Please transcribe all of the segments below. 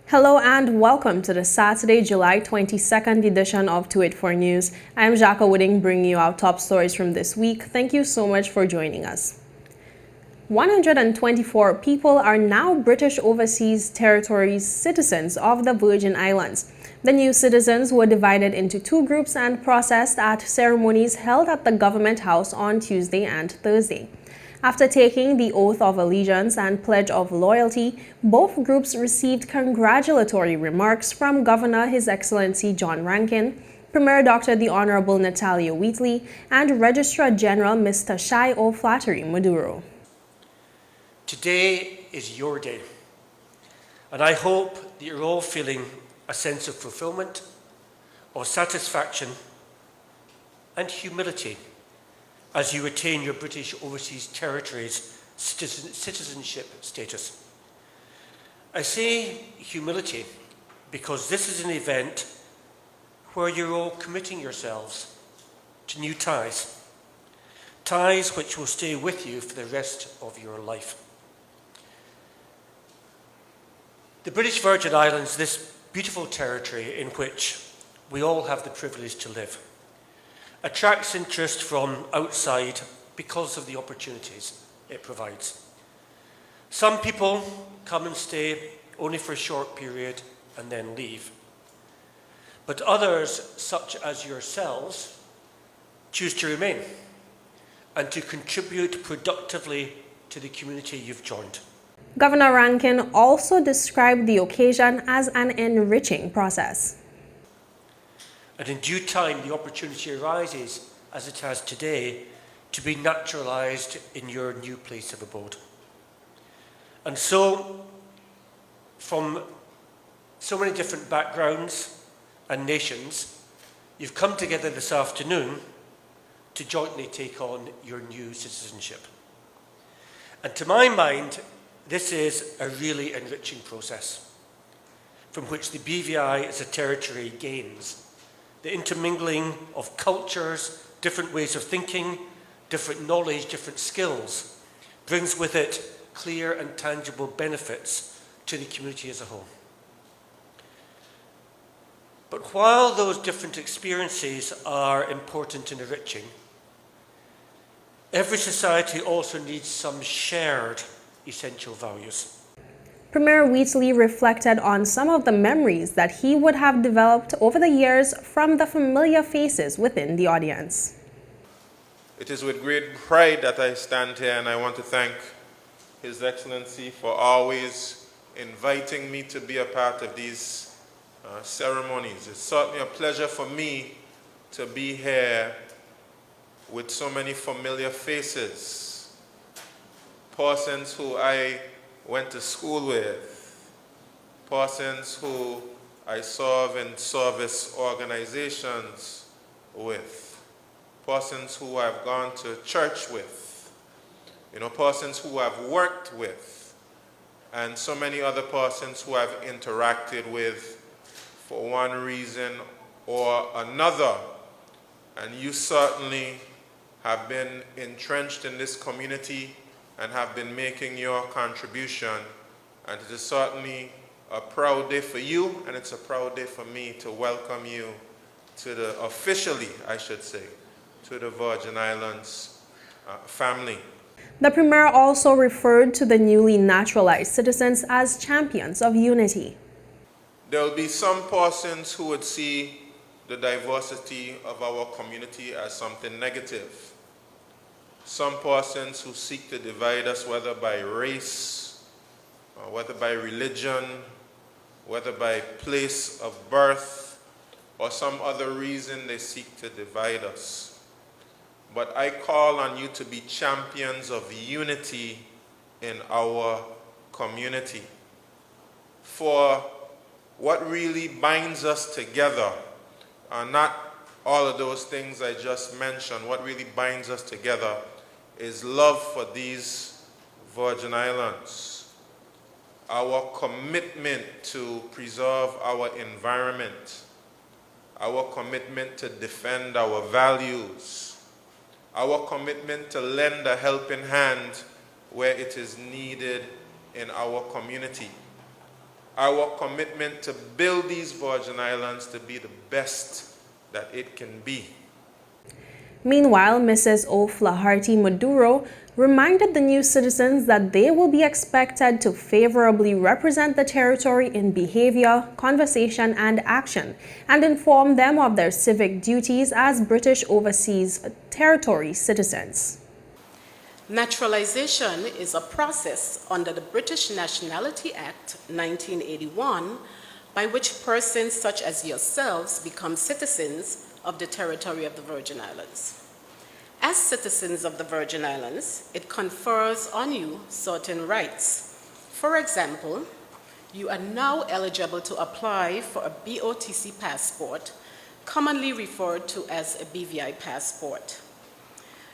Hello and welcome to the Saturday, July 22nd edition of 284 News. I'm Jacques Wooding, bringing you our top stories from this week. Thank you so much for joining us. 124 people are now British Overseas Territories citizens of the Virgin Islands. The new citizens were divided into two groups and processed at ceremonies held at the Government House on Tuesday and Thursday. After taking the oath of allegiance and pledge of loyalty, both groups received congratulatory remarks from Governor His Excellency John Rankin, Premier Dr. the Honorable Natalia Wheatley, and Registrar General Mr. Shai O'Flattery Maduro. Today is your day, and I hope that you're all feeling a sense of fulfillment, of satisfaction, and humility as you attain your British Overseas Territories citizenship status. I say humility because this is an event where you're all committing yourselves to new ties, ties which will stay with you for the rest of your life. The British Virgin Islands, this beautiful territory in which we all have the privilege to live, attracts interest from outside because of the opportunities it provides. Some people come and stay only for a short period and then leave. But others, such as yourselves, choose to remain and to contribute productively to the community you've joined. Governor Rankin also described the occasion as an enriching process. And in due time, the opportunity arises, as it has today, to be naturalised in your new place of abode. And so, from so many different backgrounds and nations, you've come together this afternoon to jointly take on your new citizenship. And to my mind, this is a really enriching process from which the BVI as a territory gains. The intermingling of cultures, different ways of thinking, different knowledge, different skills, brings with it clear and tangible benefits to the community as a whole. But while those different experiences are important and enriching, every society also needs some shared essential values. Premier Wheatley reflected on some of the memories that he would have developed over the years from the familiar faces within the audience. It is with great pride that I stand here, and I want to thank His Excellency for always inviting me to be a part of these ceremonies. It's certainly a pleasure for me to be here with so many familiar faces, persons who I went to school with, persons who I serve in service organizations with, persons who I've gone to church with, persons who I've worked with, and so many other persons who I've interacted with for one reason or another. And you certainly have been entrenched in this community and have been making your contribution. And it is certainly a proud day for you, and it's a proud day for me to welcome you to the, officially, I should say, to the Virgin Islands family. The Premier also referred to the newly naturalized citizens as champions of unity. There will be some persons who would see the diversity of our community as something negative. Some persons who seek to divide us, whether by race, or whether by religion, whether by place of birth, or some other reason they seek to divide us. But I call on you to be champions of unity in our community. For what really binds us together are not all of those things I just mentioned. What really binds us together is love for these Virgin Islands, our commitment to preserve our environment, our commitment to defend our values, our commitment to lend a helping hand where it is needed in our community. our commitment to build these Virgin Islands to be the best that it can be. Meanwhile, Mrs. O'Flaherty Maduro reminded the new citizens that they will be expected to favorably represent the territory in behavior, conversation, and action, and inform them of their civic duties as British Overseas Territory citizens. Naturalization is a process under the British Nationality Act 1981 by which persons such as yourselves become citizens of the territory of the Virgin Islands. As citizens of the Virgin Islands, it confers on you certain rights. For example, you are now eligible to apply for a BOTC passport, commonly referred to as a BVI passport.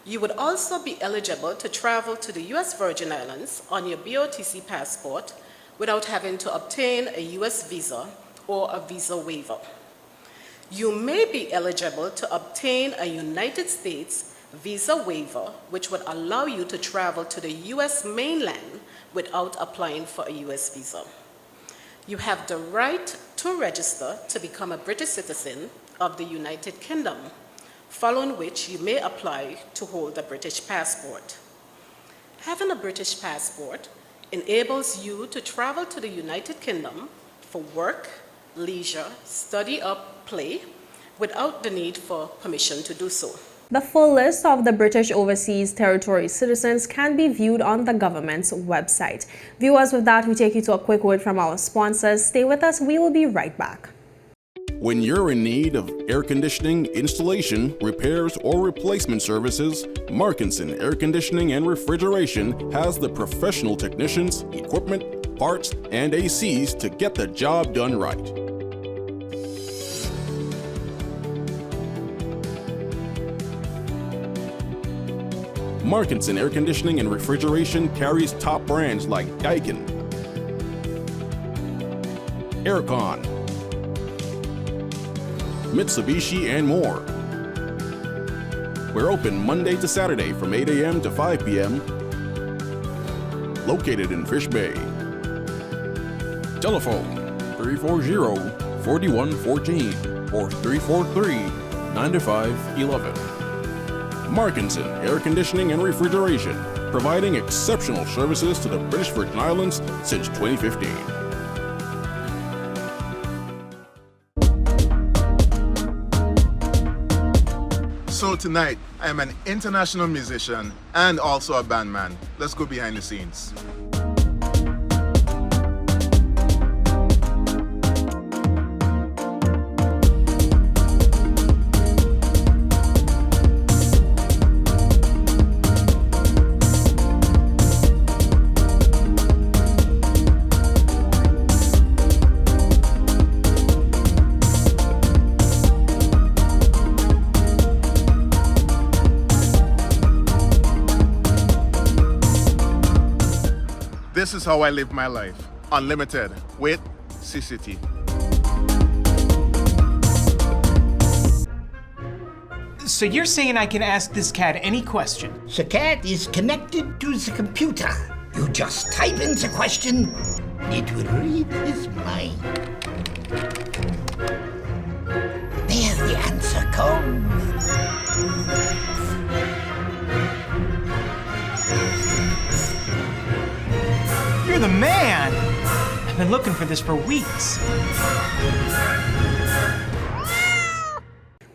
You would also be eligible to travel to the U.S. Virgin Islands on your BOTC passport without having to obtain a U.S. visa or a visa waiver. You may be eligible to obtain a United States visa waiver, which would allow you to travel to the U.S. mainland without applying for a U.S. visa. You have the right to register to become a British citizen of the United Kingdom, following which you may apply to hold a British passport. Having a British passport enables you to travel to the United Kingdom for work, leisure, study, or play without the need for permission to do so. The full list of the British Overseas Territory citizens can be viewed on the government's website. Viewers, with that, we take you to a quick word from our sponsors. Stay with us. We will be right back. When you're in need of air conditioning, installation, repairs, or replacement services, Markinson Air Conditioning and Refrigeration has the professional technicians, equipment, parts, and ACs to get the job done right. Markinson Air Conditioning and Refrigeration carries top brands like Daikin, Aircon, Mitsubishi, and more. We're open Monday to Saturday from 8 a.m. to 5 p.m. Located in Fish Bay. Telephone 340-4114 or 343-9511. Markinson Air Conditioning and Refrigeration, providing exceptional services to the British Virgin Islands since 2015. So tonight, I am an international musician and also a bandman. Let's go behind the scenes. This is how I live my life. Unlimited with CCT. So you're saying I can ask this cat any question? The cat is connected to the computer. You just type in the question, it will read his mind. There the answer comes. You're the man! I've been looking for this for weeks.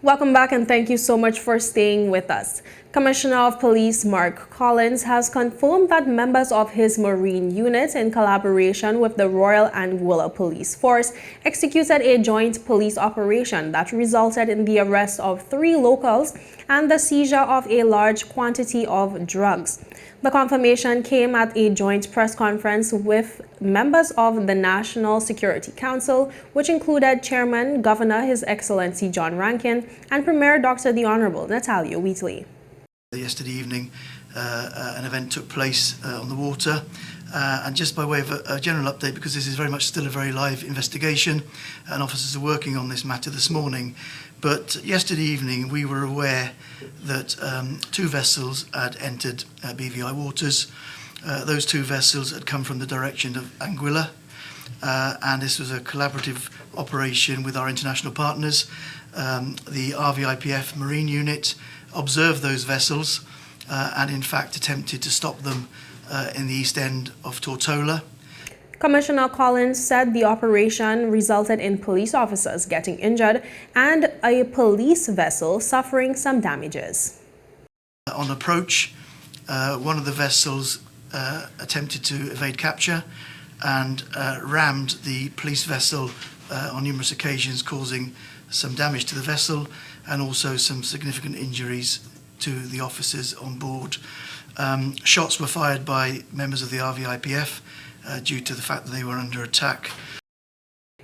Welcome back and thank you so much for staying with us. Commissioner of Police Mark Collins has confirmed that members of his Marine unit, in collaboration with the Royal Anguilla Police Force, executed a joint police operation that resulted in the arrest of 3 locals and the seizure of a large quantity of drugs. The confirmation came at a joint press conference with members of the National Security Council, which included Chairman Governor His Excellency John Rankin and Premier Dr. the Honourable Natalia Wheatley. Yesterday evening, an event took place on the water, and just by way of a general update, because this is very much still a very live investigation, and officers are working on this matter this morning. But yesterday evening, we were aware that 2 vessels had entered BVI waters. Those 2 vessels had come from the direction of Anguilla. and this was a collaborative operation with our international partners. The RVIPF Marine Unit observed those vessels and in fact attempted to stop them in the east end of Tortola. Commissioner Collins said the operation resulted in police officers getting injured and a police vessel suffering some damages. On approach, one of the vessels attempted to evade capture and rammed the police vessel on numerous occasions, causing some damage to the vessel and also some significant injuries to the officers on board. Shots were fired by members of the RVIPF due to the fact that they were under attack.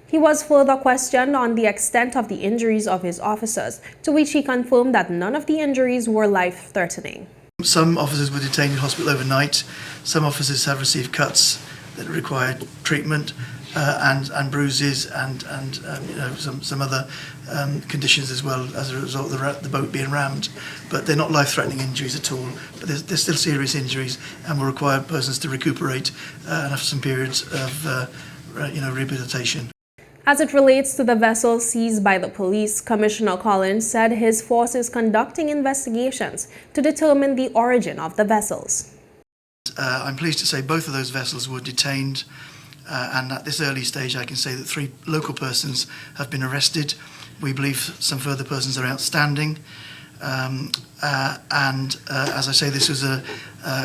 He was further questioned on the extent of the injuries of his officers, to which he confirmed that none of the injuries were life-threatening. Some officers were detained in hospital overnight. Some officers have received cuts that required treatment and bruises and some other conditions as well as a result of the boat being rammed. But they're not life-threatening injuries at all. But there's still serious injuries and will require persons to recuperate and have some periods of rehabilitation. As it relates to the vessel seized by the police, Commissioner Collins said his force is conducting investigations to determine the origin of the vessels. I'm pleased to say both of those vessels were detained, and at this early stage I can say that 3 local persons have been arrested. We believe some further persons are outstanding, and as I say, this was a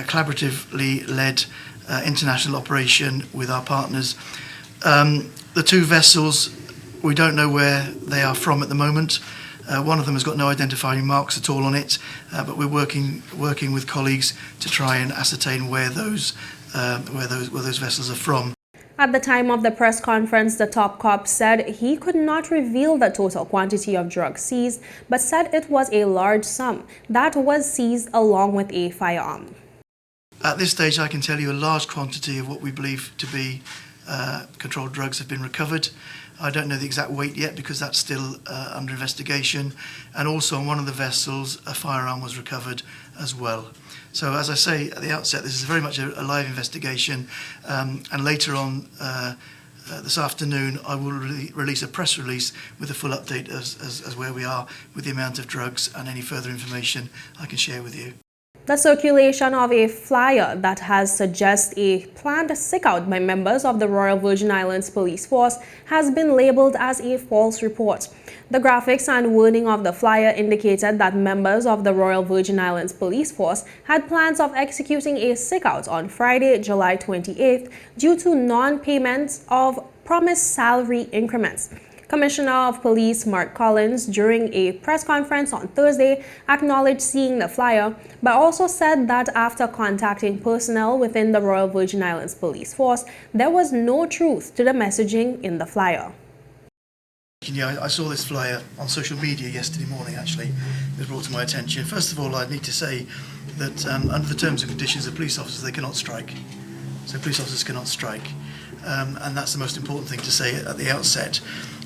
collaboratively led international operation with our partners. The 2 vessels, we don't know where they are from at the moment. One of them has got no identifying marks at all on it, but we're working with colleagues to try and ascertain where those vessels are from. At the time of the press conference, the top cop said he could not reveal the total quantity of drugs seized, but said it was a large sum that was seized along with a firearm. At this stage, I can tell you a large quantity of what we believe to be controlled drugs have been recovered. I don't know the exact weight yet because that's still under investigation. And also on one of the vessels, a firearm was recovered as well. So as I say at the outset, this is very much a live investigation. And later on this afternoon, I will release a press release with a full update as where we are with the amount of drugs and any further information I can share with you. The circulation of a flyer that has suggested a planned sickout by members of the Royal Virgin Islands Police Force has been labeled as a false report. The graphics and wording of the flyer indicated that members of the Royal Virgin Islands Police Force had plans of executing a sickout on Friday, July 28th due to non-payment of promised salary increments. Commissioner of Police Mark Collins, during a press conference on Thursday, acknowledged seeing the flyer, but also said that after contacting personnel within the Royal Virgin Islands Police Force, there was no truth to the messaging in the flyer. Yeah, I saw this flyer on social media yesterday morning, actually. It was brought to my attention. First of all, I need to say that under the terms and conditions of police officers, they cannot strike. So police officers cannot strike. And that's the most important thing to say at the outset.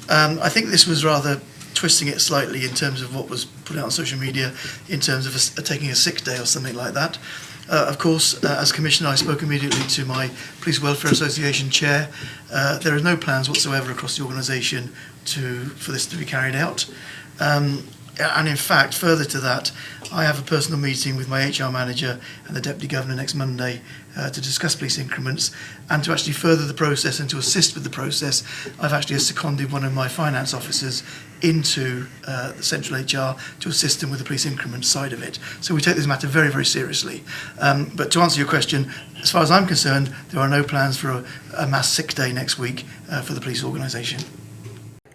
I think this was rather twisting it slightly in terms of what was put out on social media in terms of taking a sick day or something like that. Of course, as Commissioner, I spoke immediately to my Police Welfare Association chair. There are no plans whatsoever across the organisation for this to be carried out. And in fact, further to that, I have a personal meeting with my HR manager and the Deputy Governor next Monday to discuss police increments and to actually further the process and to assist with the process. I've actually seconded one of my finance officers into the central HR to assist them with the police increment side of it. So we take this matter very, very seriously. But to answer your question, as far as I'm concerned, there are no plans for a mass sick day next week for the police organisation.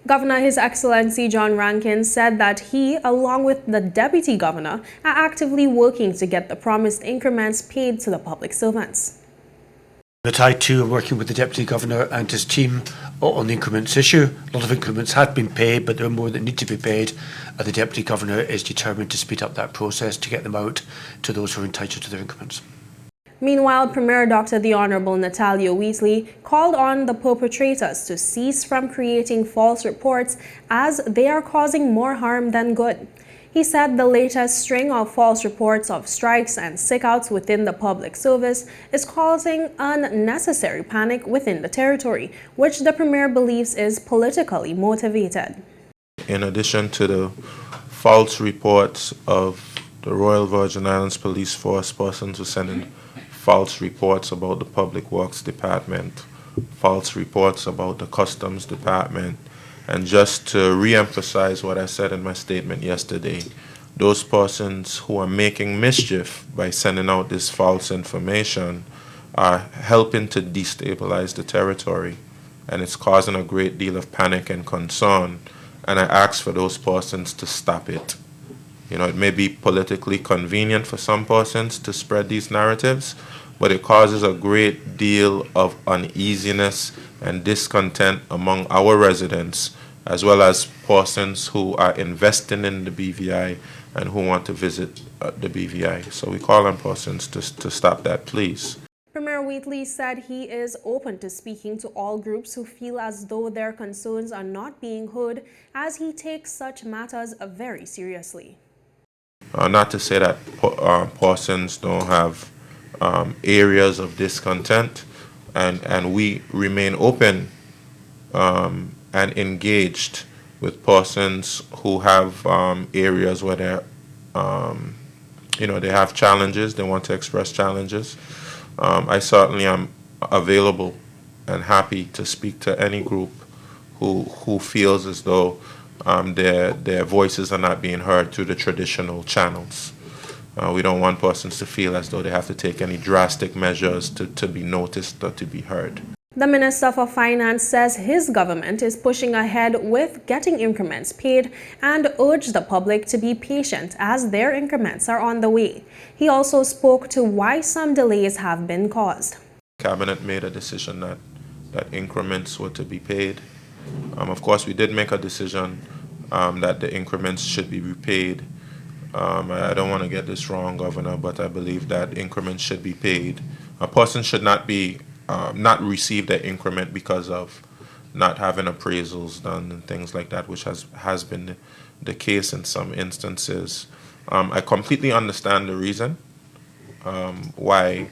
Governor His Excellency John Rankin said that he, along with the Deputy Governor, are actively working to get the promised increments paid to the public servants. That I too am working with the Deputy Governor and his team on the increments issue. A lot of increments have been paid, but there are more that need to be paid. And the Deputy Governor is determined to speed up that process to get them out to those who are entitled to their increments. Meanwhile, Premier Dr. the Honourable Natalia Wheatley called on the perpetrators to cease from creating false reports as they are causing more harm than good. He said the latest string of false reports of strikes and sickouts within the public service is causing unnecessary panic within the territory, which the Premier believes is politically motivated. In addition to the false reports of the Royal Virgin Islands Police Force, persons were sending false reports about the Public Works Department, false reports about the Customs Department. And just to re-emphasize what I said in my statement yesterday, those persons who are making mischief by sending out this false information are helping to destabilize the territory, and it's causing a great deal of panic and concern, and I ask for those persons to stop it. You know, it may be politically convenient for some persons to spread these narratives, but it causes a great deal of uneasiness and discontent among our residents, as well as persons who are investing in the BVI and who want to visit the BVI. So we call on persons to stop that, please. Premier Wheatley said he is open to speaking to all groups who feel as though their concerns are not being heard, as he takes such matters very seriously. Not to say that persons don't have areas of discontent, and we remain open and engaged with persons who have areas where they're, they have challenges, they want to express challenges. I certainly am available and happy to speak to any group who feels as though their voices are not being heard through the traditional channels. We don't want persons to feel as though they have to take any drastic measures to be noticed or to be heard. The Minister for Finance says his government is pushing ahead with getting increments paid and urged the public to be patient as their increments are on the way. He also spoke to why some delays have been caused. Cabinet made a decision that increments were to be paid. Of course, we did make a decision that the increments should be repaid. I don't want to get this wrong, Governor, but I believe that increments should be paid. A person should not receive their increment because of not having appraisals done and things like that, which has been the case in some instances. I completely understand the reason why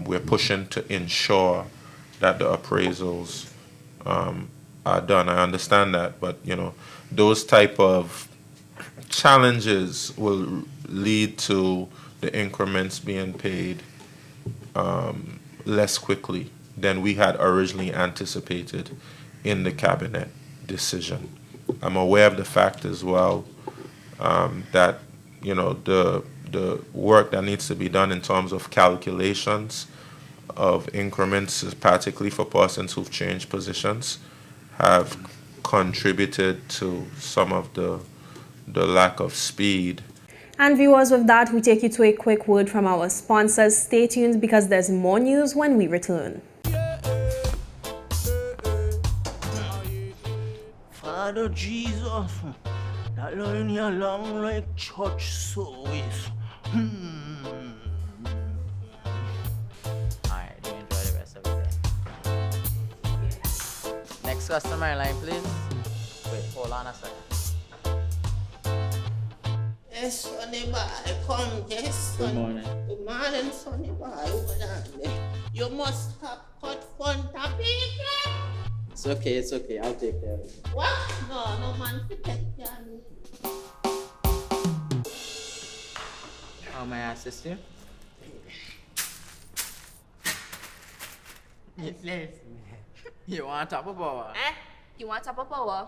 we're pushing to ensure that the appraisals are done. I understand that, but those type of challenges will lead to the increments being paid less quickly than we had originally anticipated in the cabinet decision. I'm aware of the fact as well that the work that needs to be done in terms of calculations of increments, particularly for persons who've changed positions, have contributed to some of the lack of speed. And viewers, with that, we take you to a quick word from our sponsors. Stay tuned because there's more news when we return. Father Jesus, that line here long like church service. Alright, you enjoy the rest of the day. Next customer line, please. Wait, hold on a second. Yes, Sonny boy, come, yes, Sonny. Good morning. Good morning, Sonny boy. Hold on there. You must have cut front of people. It's okay, I'll take care of it. What? No man to take care of me. How may I assist you? You want top of power? You want top of power?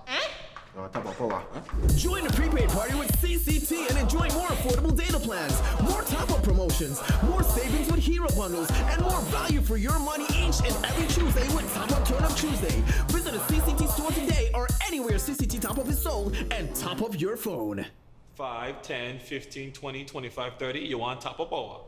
Join the prepaid party with CCT and enjoy more affordable data plans, more top-up promotions, more savings with hero bundles, and more value for your money each and every Tuesday with Top Up Turn Up Tuesday. Visit a CCT store today or anywhere CCT Top Up is sold and top up your phone. 5, 10, 15, 20, 25, 30. You want top of power?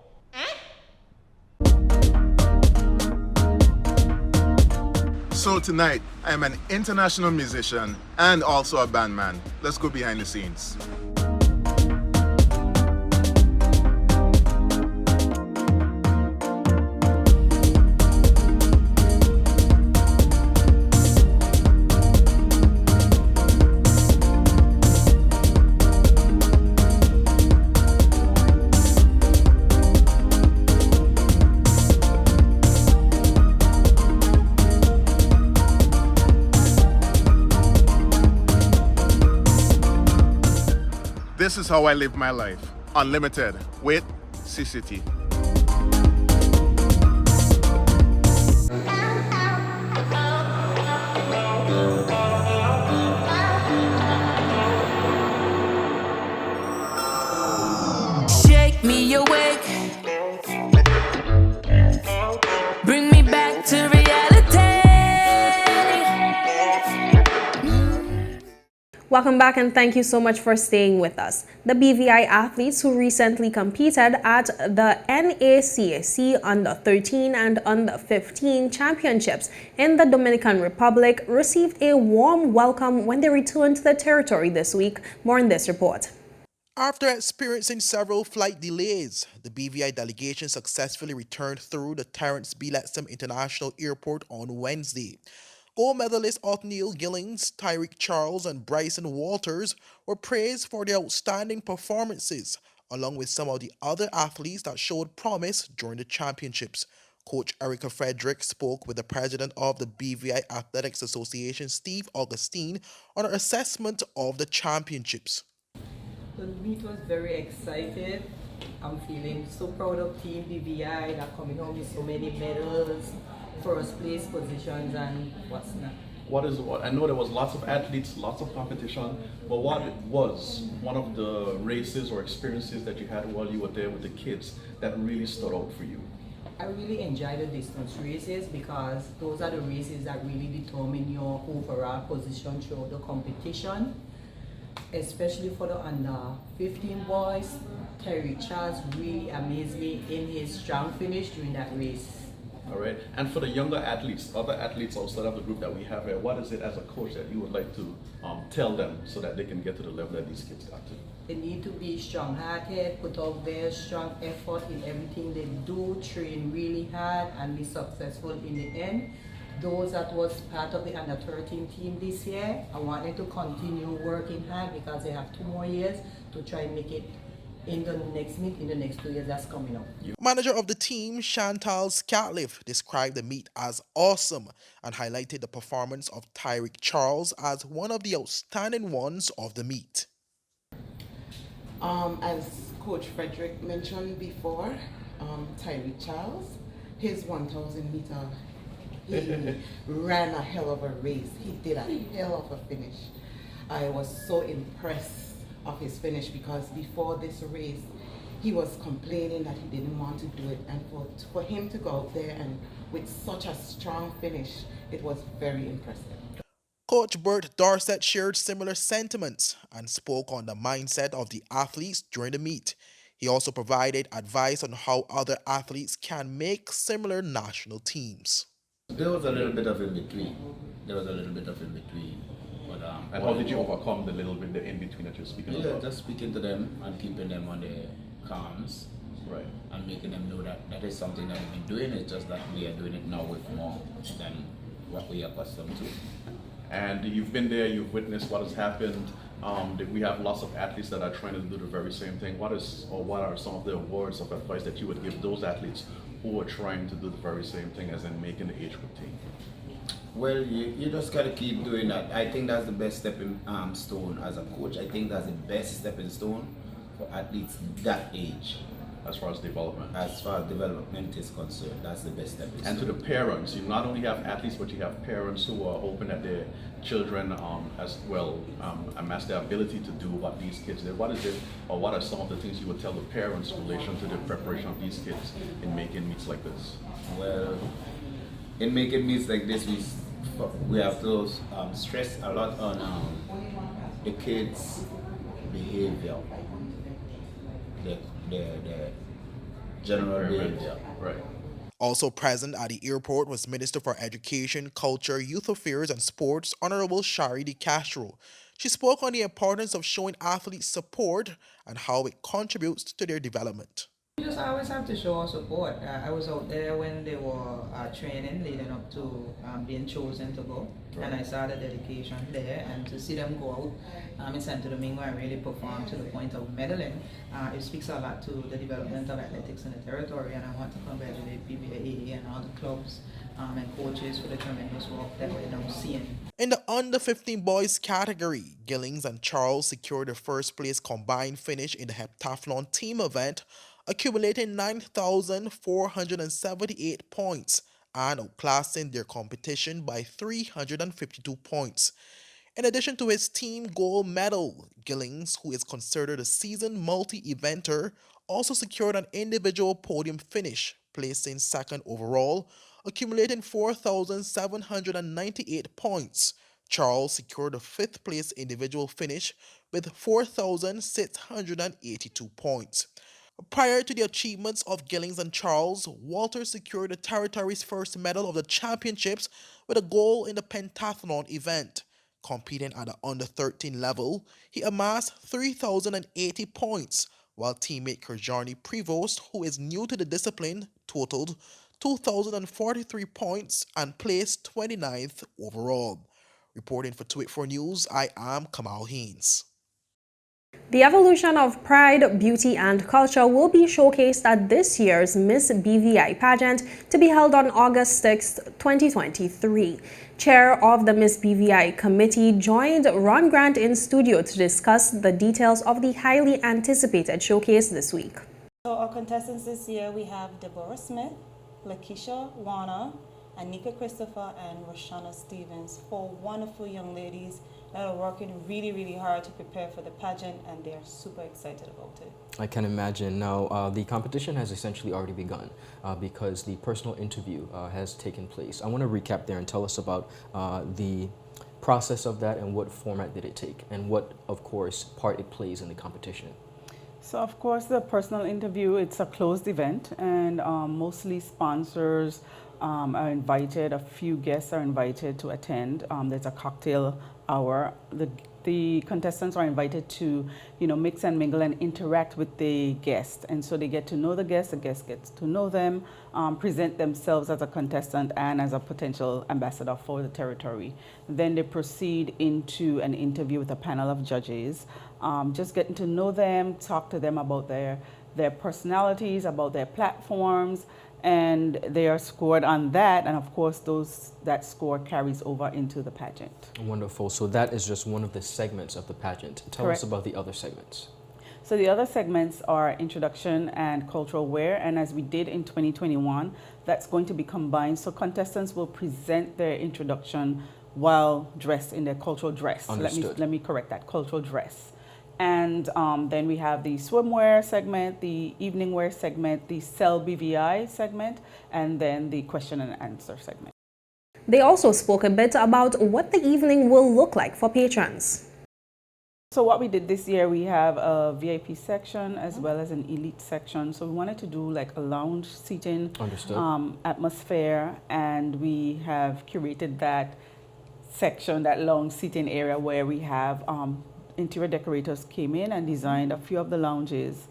So tonight, I am an international musician and also a bandman. Let's go behind the scenes. is how I live my life. Unlimited with CCT. Shake me awake, bring me back to reality. Welcome back and thank you so much for staying with us. The BVI athletes who recently competed at the NACAC Under 13 and Under 15 championships in the Dominican Republic received a warm welcome when they returned to the territory this week. More in this report. After experiencing several flight delays, the BVI delegation successfully returned through the Terrence B. Lettsome International Airport on Wednesday. Gold medalist Othniel Gillings, Tyreek Charles, and Bryson Walters were praised for their outstanding performances, along with some of the other athletes that showed promise during the championships. Coach Erica Frederick spoke with the president of the BVI Athletics Association, Steve Augustine, on her assessment of the championships. The meet was very excited. I'm feeling so proud of Team BVI that coming home with so many medals, first place positions, and what's not. I know there was lots of athletes, lots of competition, but what was one of the races or experiences that you had while you were there with the kids that really stood out for you? I really enjoy the distance races because those are the races that really determine your overall position throughout the competition. Especially for the under 15 boys, Terry Charles really amazed me in his strong finish during that race. All right, and for the younger athletes, other athletes outside of the group that we have here, what is it as a coach that you would like to tell them so that they can get to the level that these kids got to? They need to be strong-hearted, put out their strong effort in everything they do, train really hard, and be successful in the end. Those that was part of the under 13 team this year, I want them to continue working hard because they have 2 more years to try and make it in the next meet in the next 2 years that's coming up. Manager of the team, Chantal Scatliff, described the meet as awesome and highlighted the performance of Tyreek Charles as one of the outstanding ones of the meet. As Coach Frederick mentioned before, Tyreek Charles, his 1,000 meter, he ran a hell of a race. He did a hell of a finish. I was so impressed of his finish because before this race, he was complaining that he didn't want to do it. And for him to go out there and with such a strong finish, it was very impressive. Coach Bert Dorset shared similar sentiments and spoke on the mindset of the athletes during the meet. He also provided advice on how other athletes can make similar national teams. There was a little bit of in between. But, and how did you overcome the little bit, the in between that you're speaking about? Just speaking to them and keeping them on their calms. Right. And making them know that that is something that we've been doing. It's just that we are doing it now with more than what we are accustomed to. And you've been there, you've witnessed what has happened. We have lots of athletes that are trying to do the very same thing. What are some of the words of advice that you would give those athletes who are trying to do the very same thing as in making the age group team? Well, you just gotta keep doing that. I think that's the best stepping stone as a coach. I think that's the best stepping stone for athletes that age. As far as development? As far as development is concerned, that's the best stepping stone. And to the parents, you not only have athletes, but you have parents who are hoping that their children as well amass the ability to do what these kids did. What is it, or what are some of the things you would tell the parents in relation to the preparation of these kids in making meets like this? Well, in making meets like this, we have to stress a lot on the kids' behavior, the general behavior. Right. Also present at the airport was Minister for Education, Culture, Youth Affairs and Sports, Honorable Shari De Castro. She spoke on the importance of showing athletes support and how it contributes to their development. You just always have to show our support. I was out there when they were training leading up to being chosen to go, and I saw the dedication there, and to see them go out in Santo Domingo and really perform to the point of medaling, it speaks a lot to the development of athletics in the territory, and I want to congratulate BVI and all the clubs and coaches for the tremendous work that we're now seeing. In the under-15 boys category, Gillings and Charles secured the first place combined finish in the heptathlon team event, accumulating 9,478 points and outclassing their competition by 352 points. In addition to his team gold medal, Gillings, who is considered a seasoned multi-eventer, also secured an individual podium finish, placing second overall, accumulating 4,798 points. Charles secured a fifth place individual finish with 4,682 points. Prior to the achievements of Gillings and Charles, Walter secured the territory's first medal of the championships with a gold in the pentathlon event. Competing at the under-13 level, he amassed 3,080 points, while teammate Kirjani Prevost, who is new to the discipline, totaled 2,043 points and placed 29th overall. Reporting for Tweet4 News, I am Kamal Haynes. The evolution of pride, beauty, and culture will be showcased at this year's Miss BVI pageant to be held on August 6, 2023. Chair of the Miss BVI committee joined Ron Grant in studio to discuss the details of the highly anticipated showcase this week. So our contestants this year, we have Deborah Smith, Lakeisha Warner, Anika Christopher, and Roshana Stevens, four wonderful young ladies that are working really, really hard to prepare for the pageant, and they're super excited about it. I can imagine. Now, the competition has essentially already begun because the personal interview has taken place. I want to recap there and tell us about the process of that and what format did it take and what, of course, part it plays in the competition. So, of course, the personal interview, it's a closed event, and mostly sponsors are invited. A few guests are invited to attend. There's a cocktail hour. The contestants are invited to, mix and mingle and interact with the guest. And so they get to know the guest gets to know them, present themselves as a contestant and as a potential ambassador for the territory. Then they proceed into an interview with a panel of judges, just getting to know them, talk to them about their personalities, about their platforms, and they are scored on that, and of course that score carries over into the pageant. Wonderful. So that is just one of the segments of the pageant. Tell us about the other segments. So the other segments are introduction and cultural wear, and as we did in 2021, that's going to be combined. So contestants will present their introduction while dressed in their cultural dress. Understood. Let me correct that, cultural dress. And then we have the swimwear segment, the evening wear segment, the Cell BVI segment, and then the question and answer segment. They also spoke a bit about what the evening will look like for patrons. So what we did this year, we have a VIP section as well as an elite section. So we wanted to do like a lounge seating atmosphere, and we have curated that section, that lounge seating area, where we have interior decorators came in and designed a few of the lounges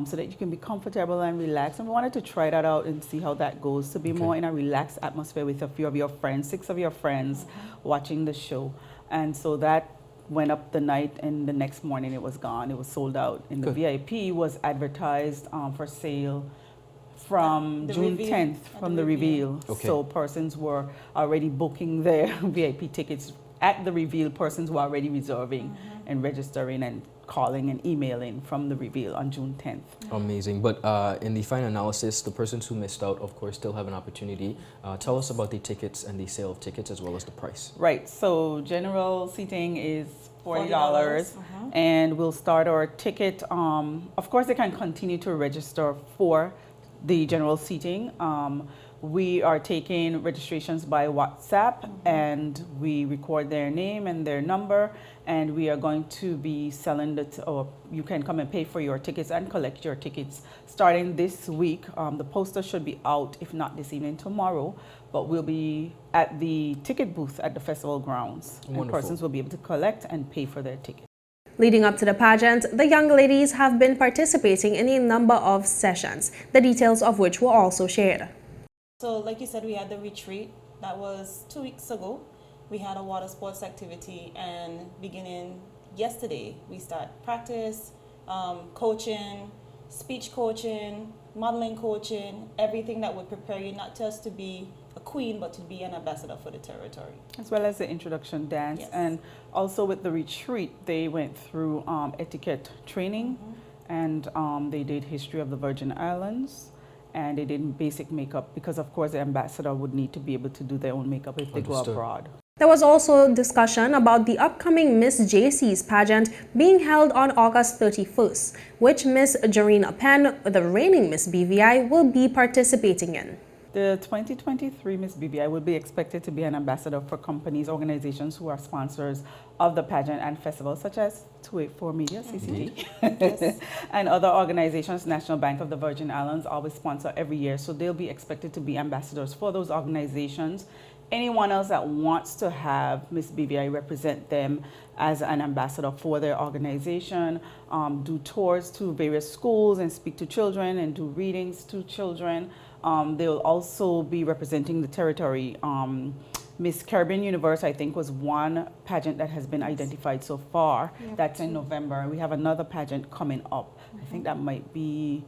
so that you can be comfortable and relaxed. And we wanted to try that out and see how that goes, to be more in a relaxed atmosphere with a few of your friends, 6 of your friends watching the show. And so that went up the night, and the next morning it was gone. It was sold out. And the VIP was advertised for sale from June 10th, from the reveal. So persons were already booking their VIP tickets at the reveal. Persons were already reserving and registering and calling and emailing from the reveal on June 10th. Amazing. But in the final analysis, the persons who missed out, of course, still have an opportunity. Tell us about the tickets and the sale of tickets as well as the price. Right. So general seating is $40. And we'll start our ticket. Of course, they can continue to register for the general seating. We are taking registrations by WhatsApp, and we record their name and their number, and we are going to be selling or you can come and pay for your tickets and collect your tickets starting this week. The poster should be out, if not this evening, tomorrow, but we'll be at the ticket booth at the festival grounds. Wonderful. And persons will be able to collect and pay for their tickets. Leading up to the pageant, the young ladies have been participating in a number of sessions, the details of which were also shared. So like you said, we had the retreat. That was 2 weeks ago. We had a water sports activity, and beginning yesterday, we start practice, coaching, speech coaching, modeling coaching, everything that would prepare you not just to be a queen, but to be an ambassador for the territory. As well as the introduction dance. Yes. And also with the retreat, they went through etiquette training, and they did history of the Virgin Islands, and they did basic makeup, because of course the ambassador would need to be able to do their own makeup if they go abroad. There was also discussion about the upcoming Miss JC's pageant being held on August 31st, which Miss Jarina Penn, the reigning Miss BVI, will be participating in. The 2023 Miss BVI will be expected to be an ambassador for companies, organizations who are sponsors of the pageant and festival, such as 284 Media, CCT, yes. And other organizations. National Bank of the Virgin Islands always sponsor every year, so they'll be expected to be ambassadors for those organizations. Anyone else that wants to have Miss BVI represent them as an ambassador for their organization, do tours to various schools and speak to children and do readings to children. They will also be representing the territory. Miss Caribbean Universe, I think, was one pageant that has been identified so far. That's in November. We have another pageant coming up. I think that might be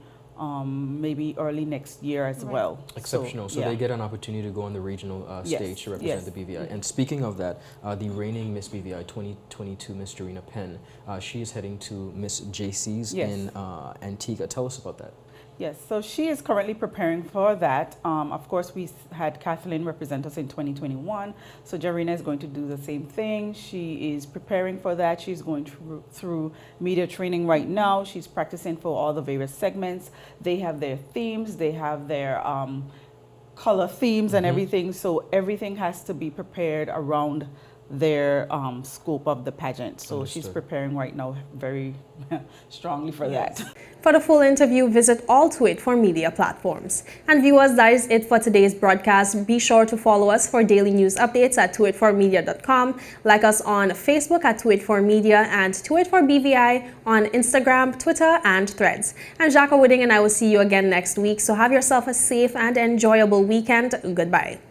maybe early next year as well. Exceptional. So they get an opportunity to go on the regional stage to represent the BVI. And speaking of that, the reigning Miss BVI 2022, Miss Jarina Penn, she is heading to Miss JC's in Antigua. Tell us about that. Yes, so she is currently preparing for that. Of course, we had Kathleen represent us in 2021. So Jarina is going to do the same thing. She is preparing for that. She's going through media training right now. She's practicing for all the various segments. They have their themes. They have their color themes and everything. So everything has to be prepared around their scope of the pageant. So she's preparing right now very strongly for that. For the full interview, visit all 284 Media platforms. And viewers, that is it for today's broadcast. Be sure to follow us for daily news updates at 284media.com. Like us on Facebook at 284 Media and 284 BVI on Instagram, Twitter, and Threads. I'm Jacques Wooding, and I will see you again next week. So have yourself a safe and enjoyable weekend. Goodbye.